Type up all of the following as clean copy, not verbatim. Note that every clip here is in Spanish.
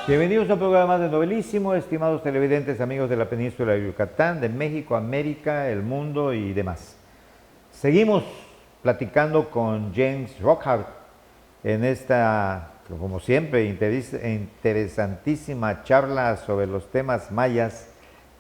Bienvenidos a un programa de Novelísimo, estimados televidentes, amigos de la península de Yucatán, de México, América, el mundo y demás. Seguimos platicando con James Rockhart en esta, como siempre, interesantísima charla sobre los temas mayas,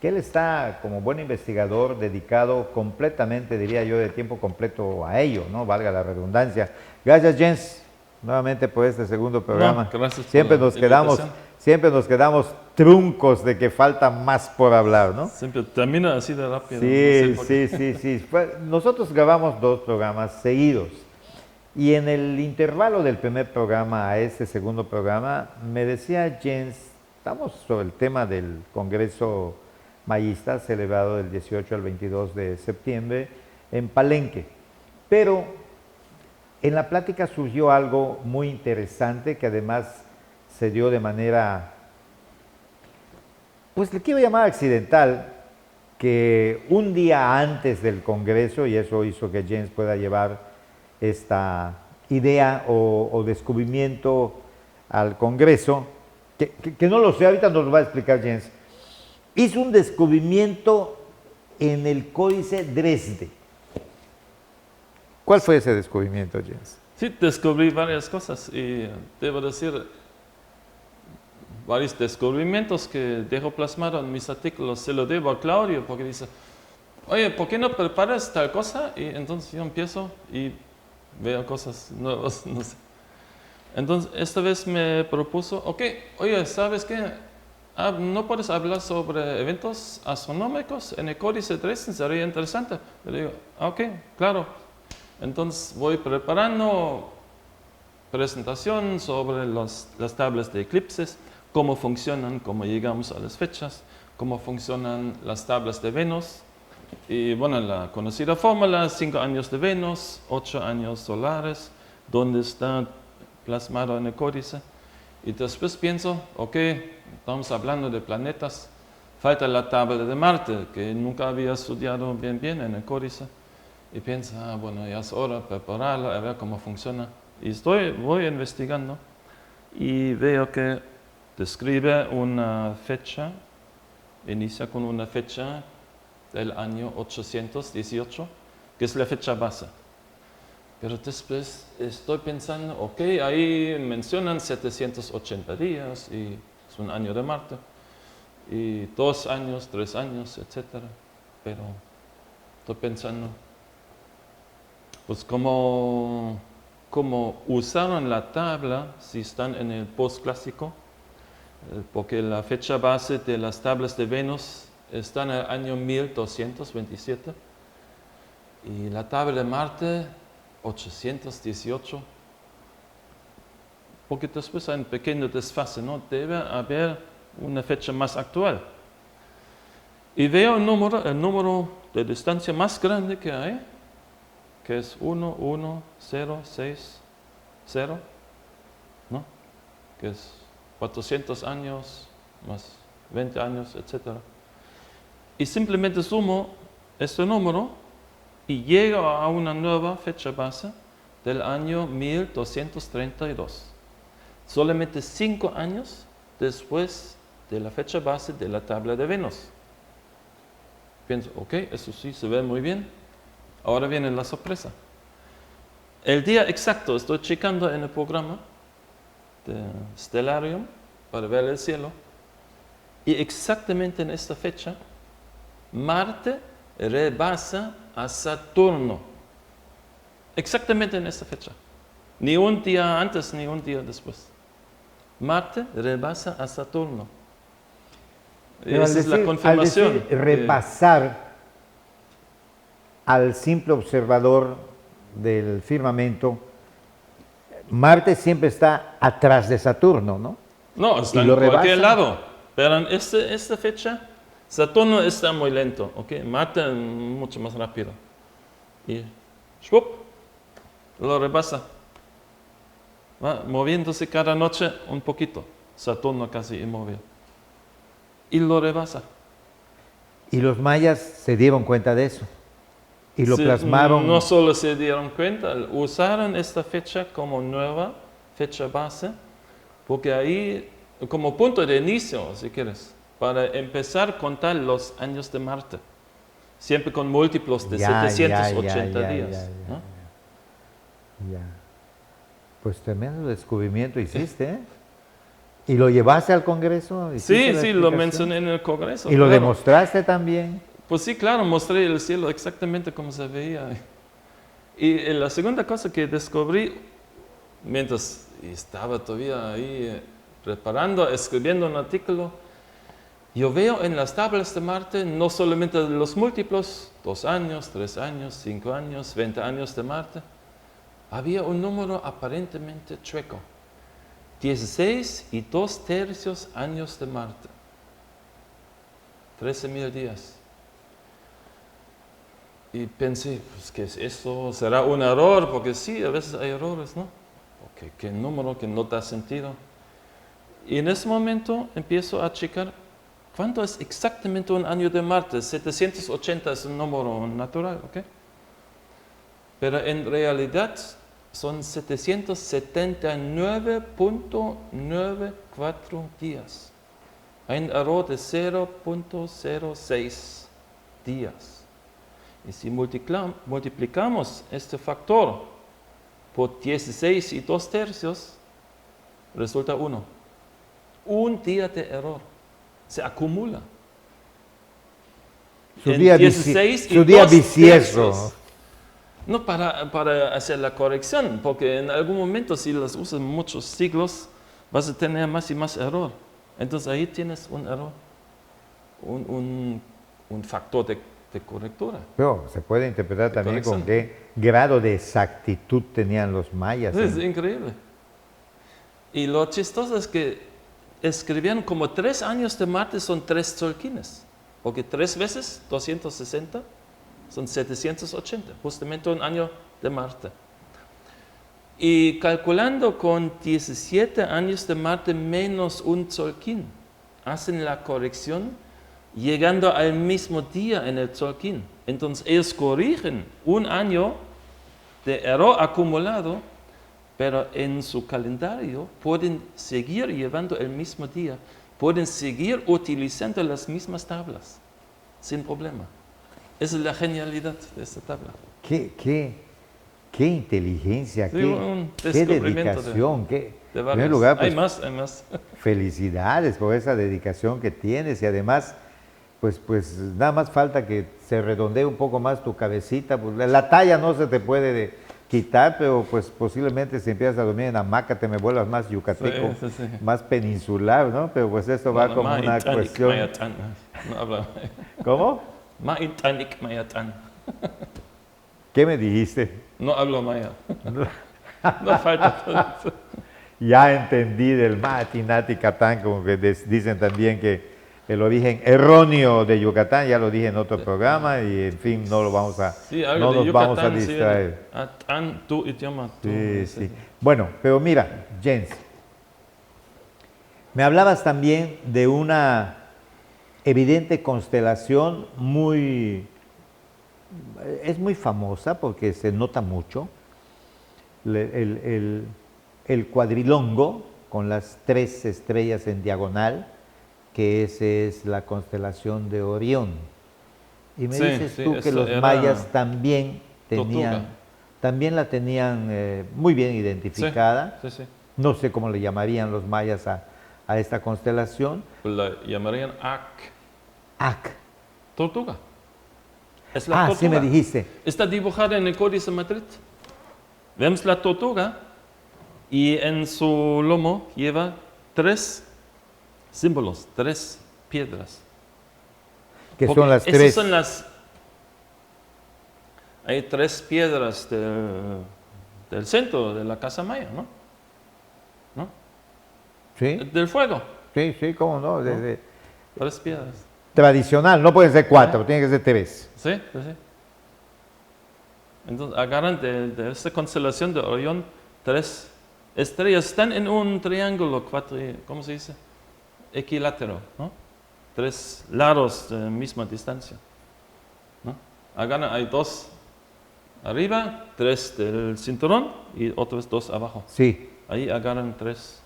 que él está como buen investigador dedicado completamente, diría yo, de tiempo completo a ello, ¿no? Valga la redundancia. Gracias, James, nuevamente por este segundo programa. No, gracias Siempre por la siempre nos quedamos truncos de que falta más por hablar, ¿no? Siempre termina así de rápido. Sí, no sé sí. Nosotros grabamos dos programas seguidos y en el intervalo del primer programa a este segundo programa me decía Jens, estamos sobre el tema del Congreso Mayista celebrado del 18 al 22 de septiembre en Palenque, pero en la plática surgió algo muy interesante que además se dio de manera, pues le quiero llamar accidental, que un día antes del Congreso, y eso hizo que James pueda llevar esta idea o descubrimiento al Congreso, que no lo sé, ahorita nos lo va a explicar James, hizo un descubrimiento en el Códice Dresde. ¿Cuál fue ese descubrimiento, James? Sí, descubrí varias cosas y debo decir, varios descubrimientos que dejo plasmado en mis artículos, se lo debo a Claudio porque dice, oye, ¿por qué no preparas tal cosa? Y entonces yo empiezo y veo cosas nuevas, no sé. Entonces, esta vez me propuso, ok, oye, ¿sabes qué? ¿No puedes hablar sobre eventos astronómicos en el Códice Dresden? Sería interesante. Le digo, ok, claro. Entonces voy preparando presentación sobre las tablas de eclipses, cómo funcionan, cómo llegamos a las fechas, cómo funcionan las tablas de Venus. Y bueno, la conocida fórmula, 5 años de Venus, 8 años solares, donde está plasmado en el códice. Y después pienso, ok, estamos hablando de planetas, falta la tabla de Marte, que nunca había estudiado bien en el códice. Y pienso, bueno, ya es hora de prepararla, a ver cómo funciona. Y voy investigando y veo que describe una fecha, inicia con una fecha del año 818, que es la fecha base. Pero después estoy pensando, ok, ahí mencionan 780 días y es un año de Marte, y 2 años, 3 años, etc. Pero estoy pensando, pues como usaron la tabla si están en el postclásico, porque la fecha base de las tablas de Venus está en el año 1227 y la tabla de Marte 818, porque después hay un pequeño desfase, ¿no? Debe haber una fecha más actual. Y veo el número de distancia más grande que hay, que es 11060, ¿no? Que es 400 años más 20 años, etc. Y simplemente sumo este número y llego a una nueva fecha base del año 1232. Solamente 5 años después de la fecha base de la tabla de Venus. Pienso, ok, eso sí se ve muy bien. Ahora viene la sorpresa. El día exacto, estoy checando en el programa de Stellarium para ver el cielo, y exactamente en esta fecha, Marte rebasa a Saturno. Exactamente en esta fecha. Ni un día antes ni un día después. Marte rebasa a Saturno. Esa es la confirmación. Al decir rebasar al simple observador del firmamento, Marte siempre está atrás de Saturno, ¿no? No, está en cualquier lado. Pero en esta fecha, Saturno está muy lento, ¿ok? Marte mucho más rápido. Y ¡shup! Lo rebasa. Va moviéndose cada noche un poquito. Saturno casi inmóvil. Y lo rebasa. Y los mayas se dieron cuenta de eso. Y lo plasmaron. No solo se dieron cuenta, usaron esta fecha como nueva fecha base, porque ahí como punto de inicio, si quieres, para empezar a contar los años de Marte. Siempre con múltiplos de 780 días. ¿No? Ya. Pues tremendo descubrimiento hiciste, ¿eh? ¿Y lo llevaste al Congreso? Sí, sí, lo mencioné en el Congreso. ¿Y lo claro. demostraste también? Pues sí, claro, mostré el cielo exactamente como se veía. Y la segunda cosa que descubrí, mientras estaba todavía ahí preparando, escribiendo un artículo, yo veo en las tablas de Marte no solamente los múltiplos, 2 años, 3 años, 5 años, 20 años de Marte. Había un número aparentemente chueco. 16 y 2/3 años de Marte. 13.000 días. Y pensé, pues, ¿qué es esto? ¿Será un error? Porque sí, a veces hay errores, ¿no? Porque qué número que no da sentido. Y en ese momento empiezo a checar cuánto es exactamente un año de Marte. 780 es un número natural, ¿ok? Pero en realidad son 779.94 días. Hay un error de 0.06 días. Y si multiplicamos este factor por 16 y 2/3, resulta 1. Un día de error. Se acumula. Su día bisiesto. No para hacer la corrección, porque en algún momento si las usas muchos siglos, vas a tener más y más error. Entonces ahí tienes un error, un factor de correctura. Pero se puede interpretar también con qué grado de exactitud tenían los mayas. Es increíble. Y lo chistoso es que escribían como 3 años de Marte son 3 tzolkines, porque 3 veces 260 son 780, justamente un año de Marte. Y calculando con 17 años de Marte menos un tzolkín, hacen la corrección llegando al mismo día en el tzolkín. Entonces ellos corrigen un año de error acumulado, pero en su calendario pueden seguir llevando el mismo día, pueden seguir utilizando las mismas tablas, sin problema. Esa es la genialidad de esta tabla. Qué inteligencia, Sí, qué dedicación, en primer lugar, pues, hay más. felicidades por esa dedicación que tienes y además, pues nada más falta que se redondee un poco más tu cabecita. Pues, la talla no se te puede quitar, pero pues posiblemente si empiezas a dormir en hamaca te me vuelvas más yucateco, Sí. más peninsular, ¿no? Pero pues esto va como una cuestión... No habla. ¿Cómo? Ma'itanik mayatan. ¿Qué me dijiste? No hablo maya. No falta todo eso. Ya entendí del Matinati Catán, como que dicen también que el origen erróneo de Yucatán, ya lo dije en otro programa y en fin, no lo vamos a, Sí, algo no de nos Yucatán, vamos a distraer. Sí, tu idioma. Sí. Bueno, pero mira, Jens, me hablabas también de una evidente constelación es muy famosa porque se nota mucho, el cuadrilongo con las 3 estrellas en diagonal, que esa es la constelación de Orión. Y me dices tú que los mayas también la tenían muy bien identificada. Sí. No sé cómo le llamarían los mayas a esta constelación. La llamarían Ac. Tortuga. Es la tortuga. Sí me dijiste. Está dibujada en el Códice Madrid. Vemos la tortuga y en su lomo lleva 3 símbolos, 3 piedras. Que son las 3. Hay 3 piedras del centro de la casa maya, ¿no? Sí. Del fuego. Sí, cómo no. 3 piedras. Tradicional, no pueden ser 4, tienen que ser 3. Sí. Entonces agarran de esta constelación de Orión 3 estrellas, están en un triángulo ¿cómo se dice? Equilátero, ¿no? 3 lados de misma distancia, ¿no? Agarran, hay 2 arriba, 3 del cinturón y otros 2 abajo. Sí. Ahí agarran 3.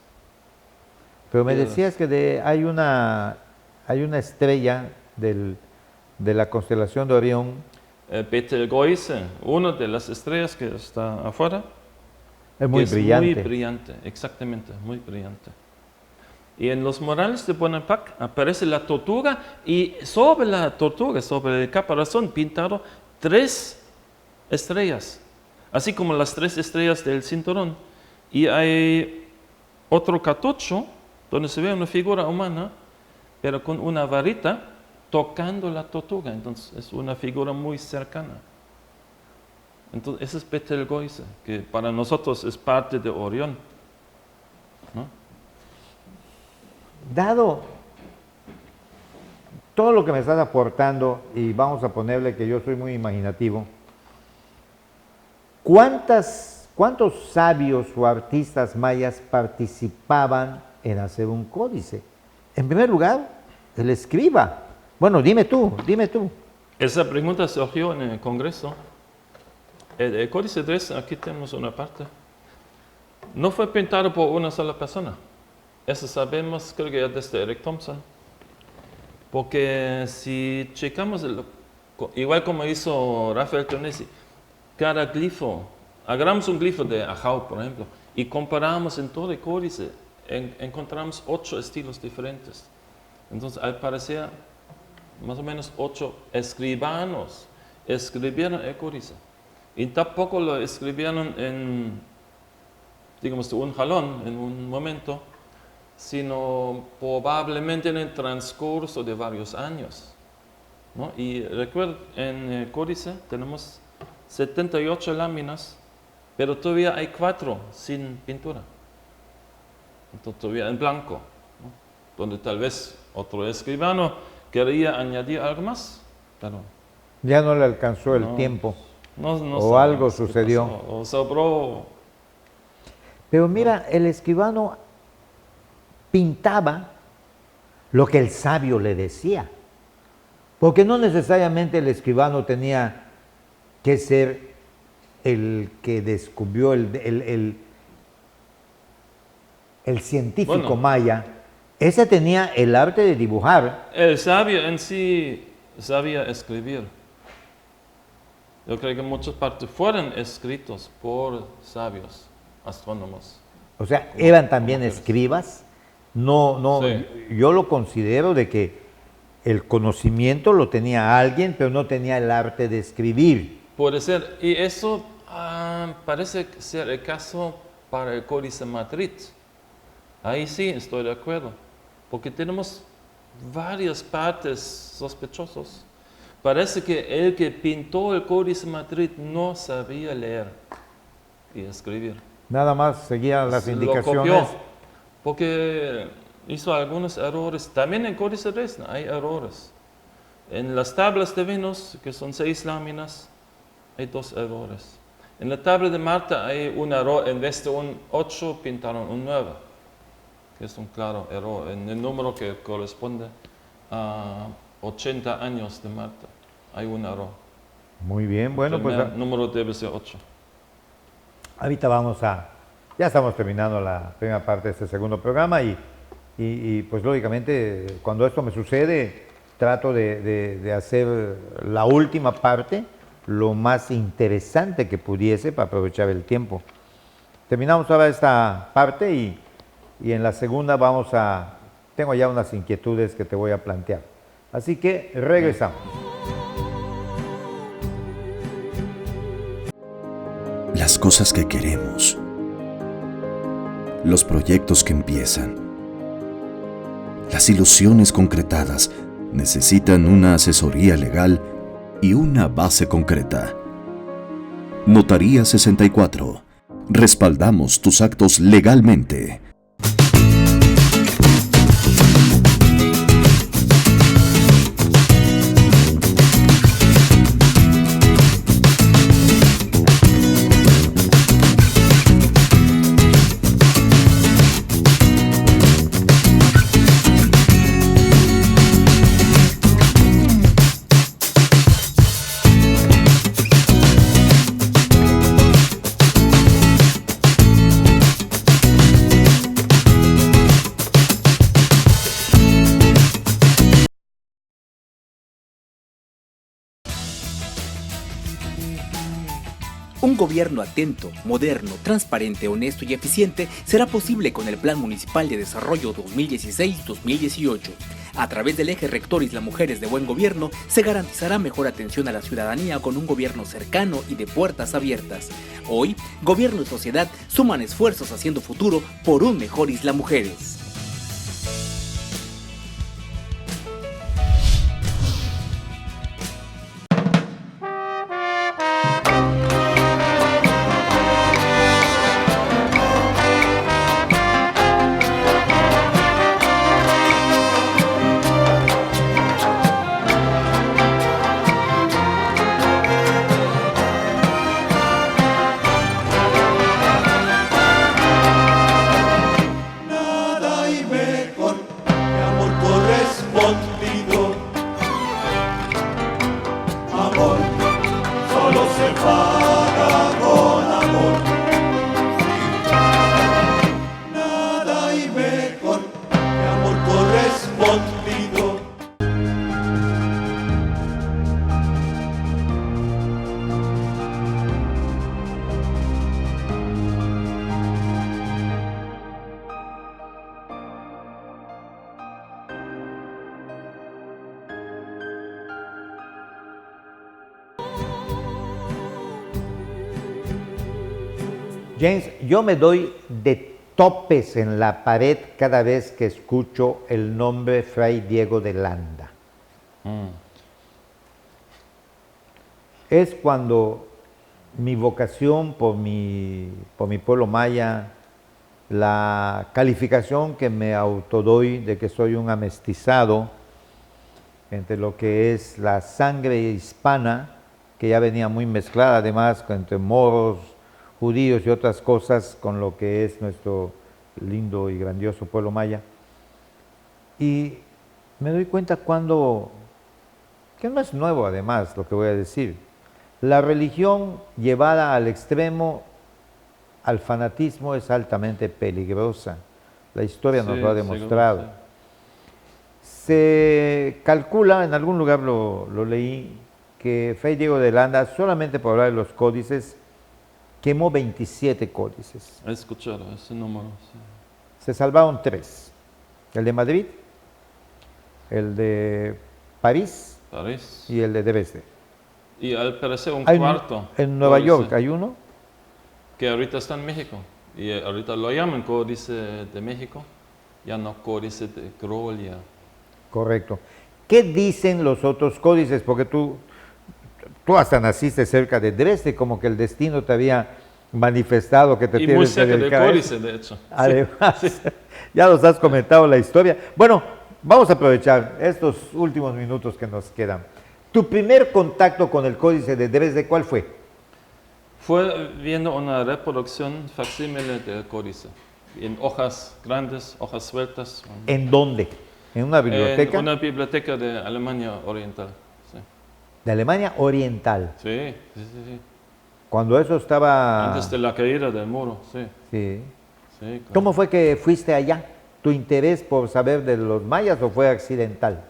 Pero me piedras. decías que hay una estrella de la constelación de Orión. Betelgeuse, una de las estrellas que está afuera, Es muy que brillante. es muy brillante, exactamente, muy brillante. Y en los murales de Bonampak aparece la tortuga y sobre la tortuga, sobre el caparazón pintado, 3 estrellas, así como las 3 estrellas del cinturón. Y hay otro cartucho donde se ve una figura humana, pero con una varita tocando la tortuga. Entonces es una figura muy cercana. Entonces ese es Betelgeuse, que para nosotros es parte de Orión, ¿no? Dado todo lo que me estás aportando, y vamos a ponerle que yo soy muy imaginativo, ¿cuántos sabios o artistas mayas participaban en hacer un códice? En primer lugar, el escriba. Bueno, dime tú. Esa pregunta surgió en el Congreso. El Códice 3, aquí tenemos una parte, no fue pintado por una sola persona. Eso sabemos, creo que ya desde Eric Thompson. Porque si checamos, igual como hizo Rafael Tonesi, cada glifo, agarramos un glifo de Ajau, por ejemplo, y comparamos en todo el códice, encontramos 8 estilos diferentes. Entonces, al parecer, más o menos 8 escribanos escribieron el códice. Y tampoco lo escribieron en, digamos, de un jalón, en un momento, sino probablemente en el transcurso de varios años, ¿no? Y recuerdo, en el códice tenemos 78 láminas, pero todavía hay 4 sin pintura. Entonces, todavía en blanco, ¿no? Donde tal vez otro escribano quería añadir algo más, pero Ya no le alcanzó el No. tiempo. no O sabemos algo qué sucedió. pasó, o sobró. Pero mira, el escribano pintaba lo que el sabio le decía. Porque no necesariamente el escribano tenía que ser el que descubrió el científico Bueno. maya. Ese tenía el arte de dibujar. El sabio en sí sabía escribir. Yo creo que muchas partes fueron escritos por sabios, astrónomos. O sea, eran también como escribas. No, Sí. yo lo considero de que el conocimiento lo tenía alguien, pero no tenía el arte de escribir. Puede ser, y eso parece ser el caso para el Códice Madrid. Ahí sí estoy de acuerdo, porque tenemos varias partes sospechosas. Parece que el que pintó el Códice Madrid no sabía leer y escribir. Nada más seguía las Lo indicaciones. copió, porque hizo algunos errores. También en Códice Dresden hay errores. En las tablas de Venus, que son 6 láminas, hay 2 errores. En la tabla de Marta hay un error, en vez de un 8 pintaron un 9, que es un claro error en el número que corresponde a 80 años de Marta. Hay un error. Muy bien, bueno, El pues primer número debe ser 8. ahorita ya estamos terminando la primera parte de este segundo programa y pues lógicamente cuando esto me sucede trato de hacer la última parte lo más interesante que pudiese para aprovechar el tiempo. Terminamos ahora esta parte y en la segunda tengo ya unas inquietudes que te voy a plantear. Así que regresamos. Las cosas que queremos, los proyectos que empiezan, las ilusiones concretadas necesitan una asesoría legal y una base concreta. Notaría 64. Respaldamos tus actos legalmente. Un gobierno atento, moderno, transparente, honesto y eficiente será posible con el Plan Municipal de Desarrollo 2016-2018. A través del eje rector Isla Mujeres de Buen Gobierno se garantizará mejor atención a la ciudadanía con un gobierno cercano y de puertas abiertas. Hoy, gobierno y sociedad suman esfuerzos haciendo futuro por un mejor Isla Mujeres. James, yo me doy de topes en la pared cada vez que escucho el nombre Fray Diego de Landa. Es cuando mi vocación por mi pueblo maya, la calificación que me autodoy de que soy un amestizado entre lo que es la sangre hispana, que ya venía muy mezclada además entre moros, judíos y otras cosas, con lo que es nuestro lindo y grandioso pueblo maya. Y me doy cuenta cuando, que no es nuevo además lo que voy a decir, la religión llevada al extremo, al fanatismo, es altamente peligrosa. La historia nos lo ha demostrado. Se calcula, en algún lugar lo leí, que Fray Diego de Landa, solamente por hablar de los códices, quemó 27 códices. He escuchado ese número. Sí. Se salvaron 3. El de Madrid, el de París y el de Dresde. Y al parecer un Hay cuarto. En Nueva códice, York hay uno. que ahorita está en México. Y ahorita lo llaman Códice de México, ya no Códice de Grolia. Correcto. ¿Qué dicen los otros códices? Porque tú hasta naciste cerca de Dresde, como que el destino te había manifestado que te Y tienes muy que cerca de dedicar a Códice, eso. de hecho. Además, ya nos has comentado la historia. Bueno, vamos a aprovechar estos últimos minutos que nos quedan. ¿Tu primer contacto con el Códice de Dresde cuál fue? Fue viendo una reproducción facsímile del Códice, en hojas grandes, hojas sueltas. ¿En dónde? ¿En una biblioteca? En una biblioteca de Alemania Oriental. Sí. De Alemania Oriental. Sí. Cuando eso estaba... Antes de la caída del muro, sí. Sí. Claro. ¿Cómo fue que fuiste allá? ¿Tu interés por saber de los mayas o fue accidental?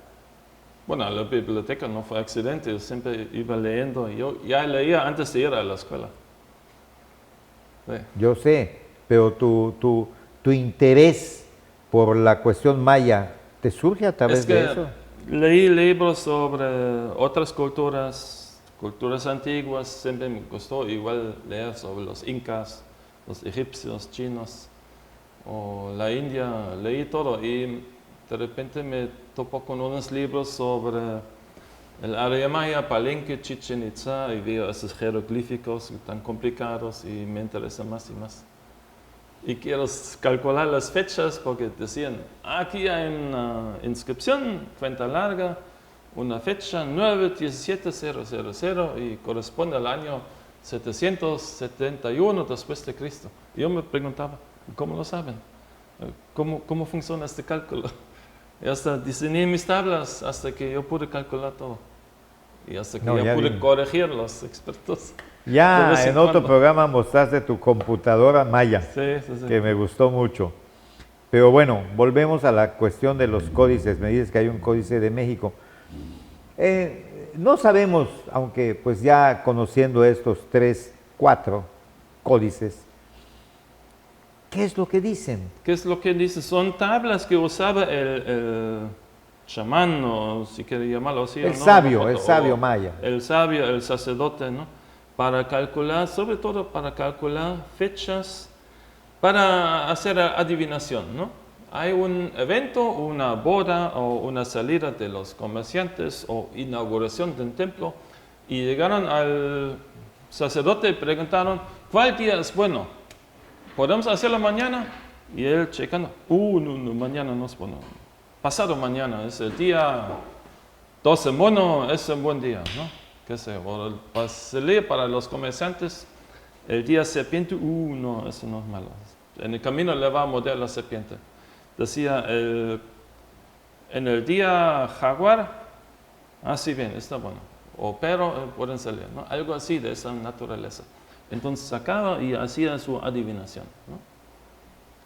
Bueno, la biblioteca no fue accidente, yo siempre iba leyendo. Yo ya leía antes de ir a la escuela. Sí. Yo sé, pero tu interés por la cuestión maya, ¿te surge a través de eso? Leí libros sobre otras culturas antiguas, siempre me gustó igual leer sobre los incas, los egipcios, chinos, o la India, leí todo y de repente me topo con unos libros sobre el área maya, Palenque, Chichén Itzá, y veo esos jeroglíficos tan complicados y me interesa más y más. Y quiero calcular las fechas porque decían, aquí hay una inscripción, cuenta larga, una fecha 9-17-000 y corresponde al año 771 después de Cristo. Y yo me preguntaba, ¿cómo lo saben? ¿Cómo funciona este cálculo? Y hasta diseñé mis tablas hasta que yo pude calcular todo. Y hasta que yo pude corregir los expertos. Ya en otro programa mostraste tu computadora maya, sí. que me gustó mucho. Pero bueno, volvemos a la cuestión de los códices. Me dices que hay un códice de México. No sabemos, aunque pues ya conociendo estos 3, 4 códices, ¿qué es lo que dicen? ¿Qué es lo que dice? Son tablas que usaba el chamán, o si quiere llamarlo así. El ¿no? sabio maya. El sabio, el sacerdote, ¿no? Para calcular, sobre todo para calcular fechas, para hacer adivinación, ¿no? Hay un evento, una boda o una salida de los comerciantes o inauguración de un templo y llegaron al sacerdote y preguntaron, ¿cuál día es bueno? ¿Podemos hacerlo mañana? Y él checando, no, mañana no es bueno. Pasado mañana es el día 12 mono, es un buen día, ¿no? ¿Qué sé? Para salir para los comerciantes, el día serpiente, no, eso no es malo. En el camino le va a morder la serpiente. Decía, en el día jaguar, sí bien, está bueno. O perro pueden salir, ¿no? Algo así de esa naturaleza. Entonces sacaba y hacía su adivinación, ¿no?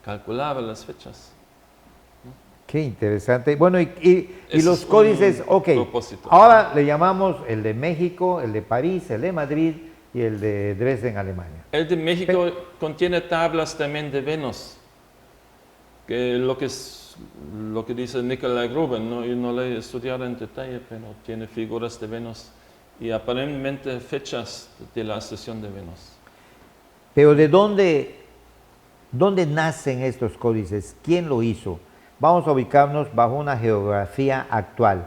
Calculaba las fechas. Qué interesante. Bueno, y Ese los es códices, un ok, propósito. ahora le llamamos el de México, el de París, el de Madrid y el de Dresden, Alemania. El de México contiene tablas también de Venus, que lo que dice Nikolai Gruben, ¿no? Yo no lo he estudiado en detalle, pero tiene figuras de Venus y aparentemente fechas de la ascensión de Venus. Pero ¿de dónde nacen estos códices? ¿Quién lo hizo? Vamos a ubicarnos bajo una geografía actual.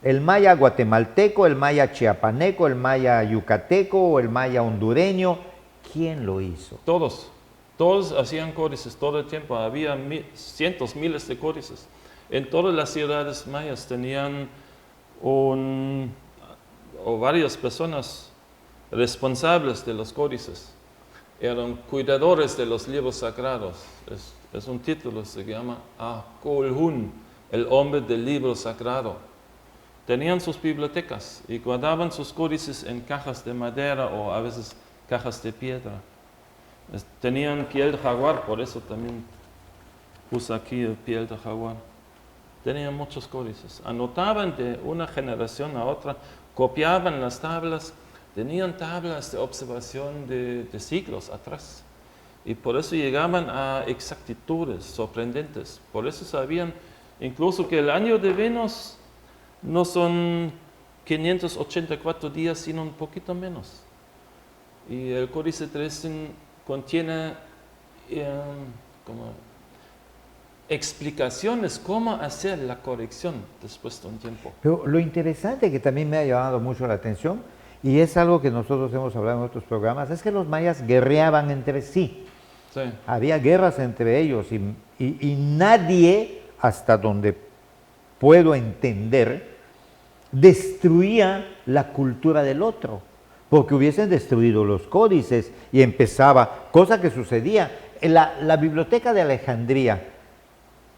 El maya guatemalteco, el maya chiapaneco, el maya yucateco o el maya hondureño, ¿quién lo hizo? Todos hacían códices todo el tiempo, había cientos, miles de códices. En todas las ciudades mayas tenían o varias personas responsables de los códices. Eran cuidadores de los libros sagrados. Es un título, se llama Akolhun, el hombre del libro sagrado. Tenían sus bibliotecas y guardaban sus códices en cajas de madera o a veces cajas de piedra. Tenían piel de jaguar, por eso también puse aquí el piel de jaguar. Tenían muchos códices. Anotaban de una generación a otra, copiaban las tablas, tenían tablas de observación de siglos atrás. Y por eso llegaban a exactitudes sorprendentes. Por eso sabían incluso que el año de Venus no son 584 días, sino un poquito menos. Y el Códice Dresden contiene explicaciones cómo hacer la corrección después de un tiempo. Pero lo interesante que también me ha llamado mucho la atención, y es algo que nosotros hemos hablado en otros programas, es que los mayas guerreaban entre sí. Sí. Había guerras entre ellos y nadie, hasta donde puedo entender, destruía la cultura del otro, porque hubiesen destruido los códices y empezaba, cosa que sucedía. La biblioteca de Alejandría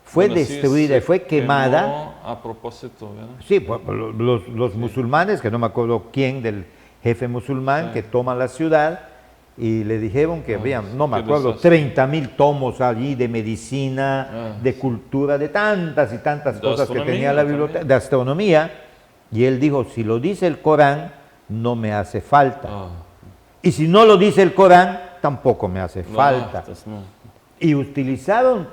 fue destruida y fue quemada. Quemó a propósito, ¿verdad? Sí, pues, los musulmanes, que no me acuerdo quién del jefe musulmán, que toma la ciudad, y le dijeron que habían, no me acuerdo, 30,000 tomos allí de medicina, de cultura, de tantas y tantas cosas que tenía la biblioteca, de astronomía, y él dijo, si lo dice el Corán, no me hace falta. Y si no lo dice el Corán, tampoco me hace falta. No. Y utilizaron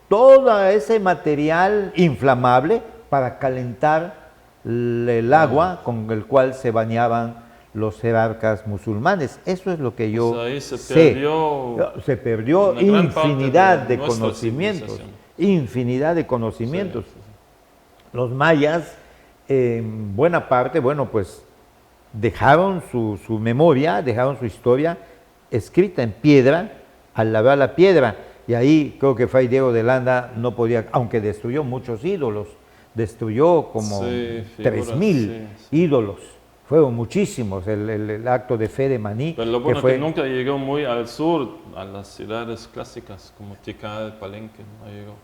todo ese material inflamable para calentar el agua con el cual se bañaban los jerarcas musulmanes. Eso es lo que yo Pues ahí sé. Se perdió una gran infinidad parte de nuestra conocimientos. civilización. Infinidad de conocimientos. Sí. Los mayas, en buena parte, bueno, pues dejaron su memoria, dejaron su historia escrita en piedra, al lavar la piedra. Y ahí creo que Fray Diego de Landa no podía, aunque destruyó muchos ídolos, destruyó como 3,000 ídolos. Fueron muchísimos, el acto de fe de Maní. Pero lo bueno es que nunca llegó muy al sur, a las ciudades clásicas como Tikal, Palenque, no llegó.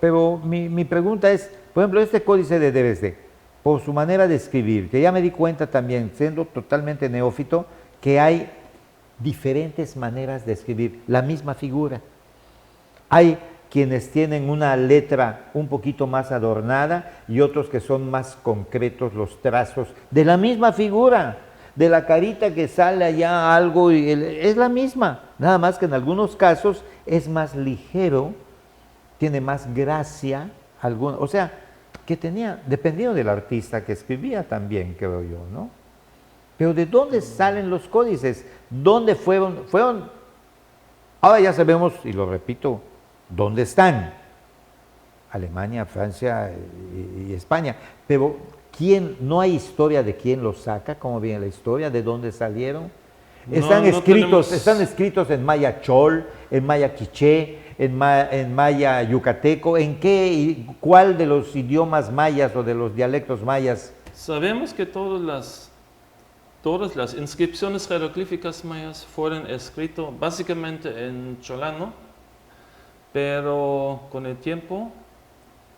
Pero mi pregunta es, por ejemplo, este códice de Dresde, por su manera de escribir, que ya me di cuenta también, siendo totalmente neófito, que hay diferentes maneras de escribir la misma figura. Hay quienes tienen una letra un poquito más adornada y otros que son más concretos los trazos de la misma figura. de la carita que sale allá algo, y es la misma, nada más que en algunos casos es más ligero, tiene más gracia, o sea, que tenía, dependiendo del artista que escribía también, creo yo, ¿no? Pero ¿de dónde salen los códices? ¿Dónde fueron? Ahora ya sabemos, y lo repito, ¿dónde están? Alemania, Francia y España. Pero no hay historia de quién los saca, cómo viene la historia, de dónde salieron. Están escritos en maya chol, en maya quiché, en maya yucateco. ¿En qué y cuál de los idiomas mayas o de los dialectos mayas? Sabemos que todas las inscripciones jeroglíficas mayas fueron escritas básicamente en cholano, pero con el tiempo,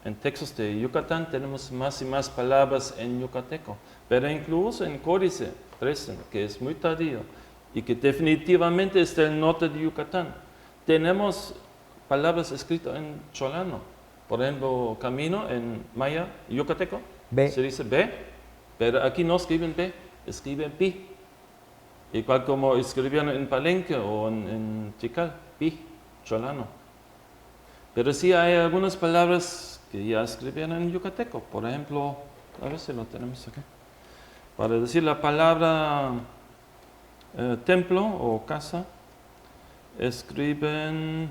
en textos de Yucatán tenemos más y más palabras en yucateco, pero incluso en códice Dresden, que es muy tardío y que definitivamente es del norte de Yucatán, tenemos palabras escritas en cholano. Por ejemplo, camino en maya yucateco, B. se dice B, pero aquí no escriben B, escriben pi. Igual como escribían en Palenque o en Tikal, pi, cholano. Pero sí hay algunas palabras que ya escribían en yucateco. Por ejemplo, a ver si lo tenemos aquí. Para decir la palabra templo o casa, escriben,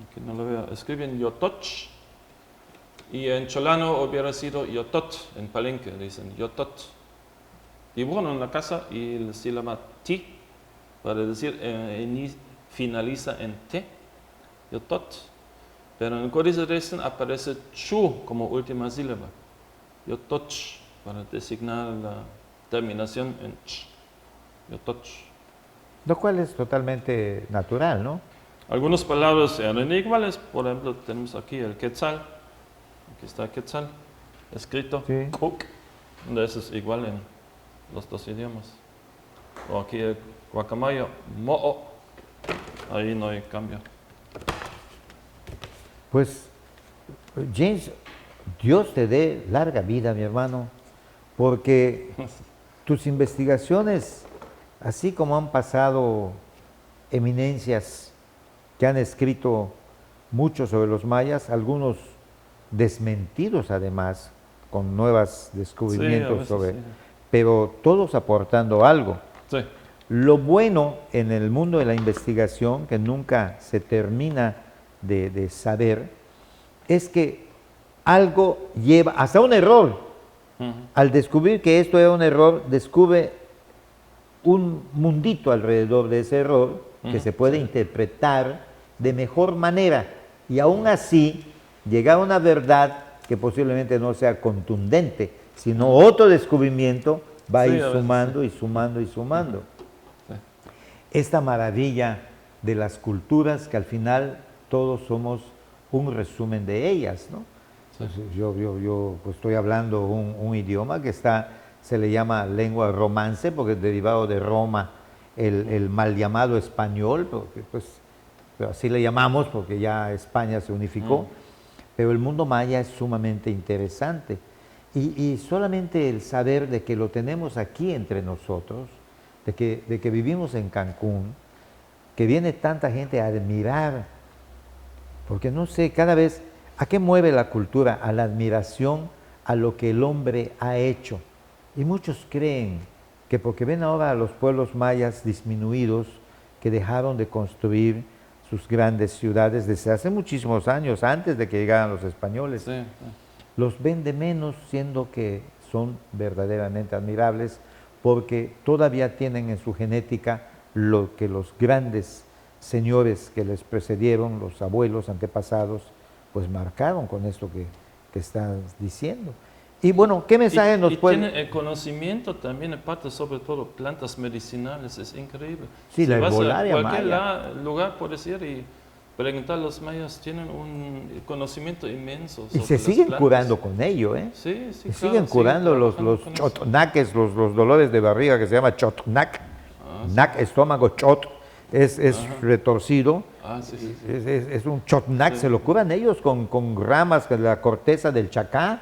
aquí no lo veo, escriben yotoch, y en cholano hubiera sido yotot, en Palenque dicen yotot. Dibujan en la casa y se llama ti, para decir, finaliza en te, yotot. Pero en el códice de Dresden aparece chu como última sílaba, yotoch, para designar la terminación en ch, yotoch. Lo cual es totalmente natural, ¿no? Algunas palabras eran iguales, por ejemplo, tenemos aquí el quetzal, aquí está quetzal, escrito, Sí. kuk, eso es igual en los dos idiomas. O aquí el guacamayo, mo'o, ahí no hay cambio. Pues, James, Dios te dé larga vida, mi hermano, porque tus investigaciones, así como han pasado eminencias que han escrito mucho sobre los mayas, algunos desmentidos además, con nuevos descubrimientos Sí, sí. pero todos aportando algo. Sí, Lo bueno en el mundo de la investigación, que nunca se termina de saber, es que algo lleva, hasta un error. Al descubrir que esto era un error, descubre un mundito alrededor de ese error que se puede interpretar de mejor manera y aún así llegar a una verdad que posiblemente no sea contundente, sino otro descubrimiento va a ir sumando y sumando y sumando. Esta maravilla de las culturas que al final todos somos un resumen de ellas, ¿no? Pues yo pues estoy hablando un idioma que se le llama lengua romance porque es derivado de Roma, el mal llamado español, porque pero así le llamamos porque ya España se unificó, pero el mundo maya es sumamente interesante y solamente el saber de que lo tenemos aquí entre nosotros, de que vivimos en Cancún, que viene tanta gente a admirar, porque no sé, cada vez, ¿a qué mueve la cultura? A la admiración a lo que el hombre ha hecho. Y muchos creen que porque ven ahora a los pueblos mayas disminuidos, que dejaron de construir sus grandes ciudades desde hace muchísimos años, antes de que llegaran los españoles, los ven de menos, siendo que son verdaderamente admirables, porque todavía tienen en su genética lo que los grandes señores que les precedieron, los abuelos, antepasados, pues marcaron con esto que estás diciendo. Y bueno, ¿qué mensaje nos puede...? Tiene el conocimiento también, aparte, sobre todo plantas medicinales, es increíble. Sí, si la vas herbolaria a cualquier maya. lugar, puedes ir y preguntar, los mayas tienen un conocimiento inmenso. Y sobre se las siguen plantas. curando con ello, ¿eh? Sí, sí, Se claro, siguen curando los trabajando con eso. chotnaques, los dolores de barriga que se llama chotnac. Nac, estómago, chot, es retorcido. Sí, sí, sí. Es un chotnac, se lo curan ellos con ramas de la corteza del chacá.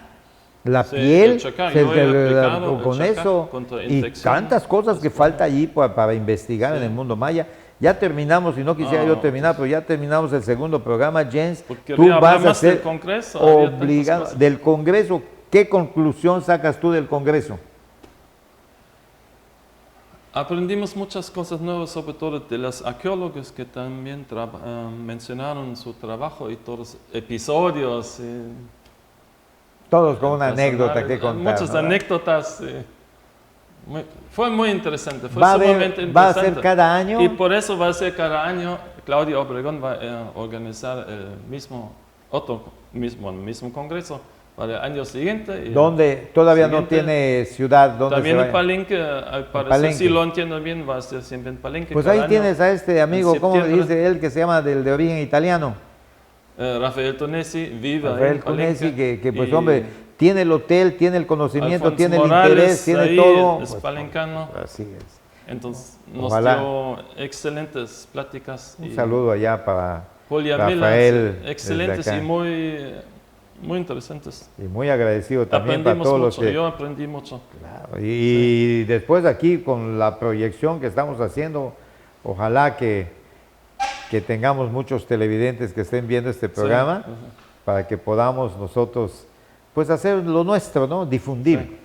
la Sí, piel, el chacar, yo he aplicado el con chacar eso, contra y infección. tantas cosas que falta allí para investigar Sí. en el mundo maya. Ya terminamos, y no quisiera yo No, terminar, pero ya terminamos el segundo programa, Jens. Porque Tú quería hablar vas a más del ser Congreso, había tantas obligado, cosas. del Congreso. ¿Qué conclusión sacas tú del Congreso? Aprendimos muchas cosas nuevas, sobre todo de los arqueólogos que también mencionaron su trabajo y todos los episodios. Todos con una anécdota que contar. Muchas ¿no? anécdotas. Fue muy interesante, fue ¿Va a haber- sumamente va a interesante. ser cada año? Y por eso va a ser cada año. Claudia Obregón va a organizar el mismo congreso para el año siguiente. Y Donde todavía no siguiente, tiene ciudad donde también se en vaya. Palenque, al parecer, Palenque. si lo entiendo bien, va a ser siempre en Palenque. Pues cada ahí año. tienes a este amigo, en ¿cómo septiembre. dice él? Que se llama de origen italiano. Rafael Tonesi vive ahí Rafael en Palenque. Cunesi, que pues y hombre, tiene el hotel, tiene el conocimiento, Alfonso tiene el Morales, interés, tiene ahí, todo. es Pues, palencano. así es. Entonces nos Ojalá. dio excelentes pláticas. Un y saludo allá para Julia Rafael. Mila, excelentes desde y acá. muy interesantes. Y muy agradecido también para Aprendimos todos los mucho, que... yo aprendí mucho. Claro, y después aquí con la proyección que estamos haciendo, ojalá que tengamos muchos televidentes que estén viendo este programa, Sí, para que podamos nosotros pues hacer lo nuestro, ¿no? Difundir. Sí.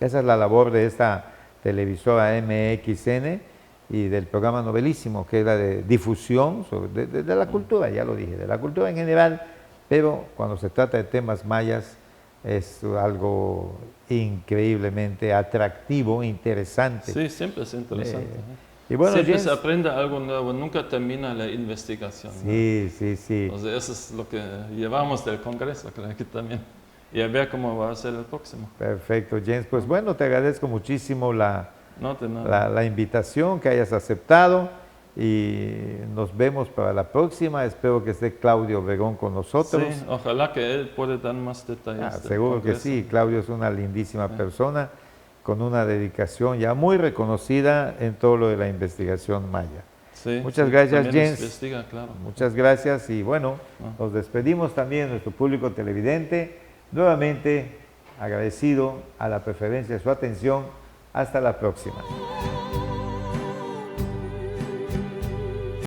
Esa es la labor de esta televisora MXN y del programa Novelísimo, que es la de difusión de la cultura, ya lo dije, de la cultura en general, pero cuando se trata de temas mayas es algo increíblemente atractivo, interesante. Sí, siempre es interesante. Y bueno, siempre Jens, se aprende algo nuevo, nunca termina la investigación. ¿no? sí, sí, sí. O sea, eso es lo que llevamos del Congreso, creo que también. Y a ver cómo va a ser el próximo. Perfecto, Jens. Pues bueno, te agradezco muchísimo No, de nada. la invitación, que hayas aceptado y nos vemos para la próxima. Espero que esté Claudio Obregón con nosotros. Sí, ojalá que él pueda dar más detalles. del Seguro que Congreso. sí, Claudio es una lindísima persona con una dedicación ya muy reconocida en todo lo de la investigación maya. Sí, Muchas sí, gracias, también nos Jens. investiga, claro. Muchas gracias y bueno, nos despedimos también de nuestro público televidente. Nuevamente agradecido a la preferencia de su atención. Hasta la próxima.